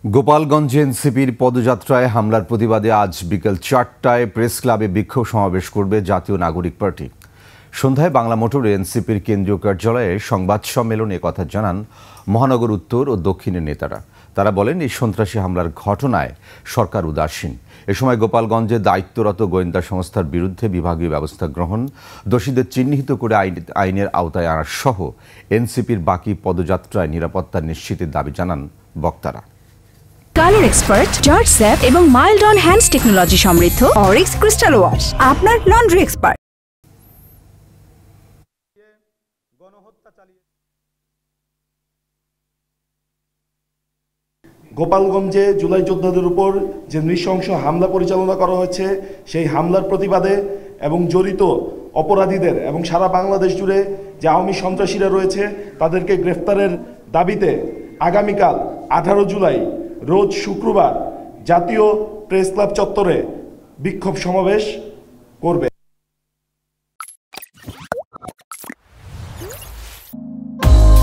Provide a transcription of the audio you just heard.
গোপালগঞ্জে এনসিপির পদযাত্রায় হামলার প্রতিবাদে আজ বিকেল ৪টায় প্রেস ক্লাবে বিক্ষোভ সমাবেশ করবে জাতীয় নাগরিক পার্টি। সন্ধ্যায় বাংলা মোটরে এনসিপির কেন্দ্রীয় কার্যালয়ে সংবাদ সম্মেলনে কথা জানান মহানগর উত্তর ও দক্ষিণের নেতারা। তারা বলেন, এই সন্ত্রাসী হামলার ঘটনায় সরকার উদাসীন। এ সময় গোপালগঞ্জে দায়িত্বরত গোয়েন্দা সংস্থার বিরুদ্ধে বিভাগীয় ব্যবস্থা গ্রহণ, দোষীদের চিহ্নিত করে আইনের আওতায় আনার সহ এনসিপির বাকি পদযাত্রায় নিরাপত্তা নিশ্চিতের দাবি জানান বক্তারা। কালার এক্সপার্ট, জর্জ স্যাপ এবং মাইল্ড অন হ্যান্ডস টেকনোলজি সমৃদ্ধ অরিক্স ক্রিস্টাল ওয়াশ আপনার লন্ড্রি এক্সপার্ট। গোপালগঞ্জে জুলাই যোদ্ধাদের উপর যে নৃশংস হামলা পরিচালনা করা হয়েছে, সেই হামলার প্রতিবাদে এবং জড়িত অপরাধীদের এবং সারা বাংলাদেশ জুড়ে যে আওয়ামী সন্ত্রাসীরা রয়েছে তাদেরকে গ্রেফতারের দাবিতে আগামীকাল 18 জুলাই রোজ শুক্রবার জাতীয় প্রেস ক্লাব চত্বরে বিক্ষোভ সমাবেশ করবে।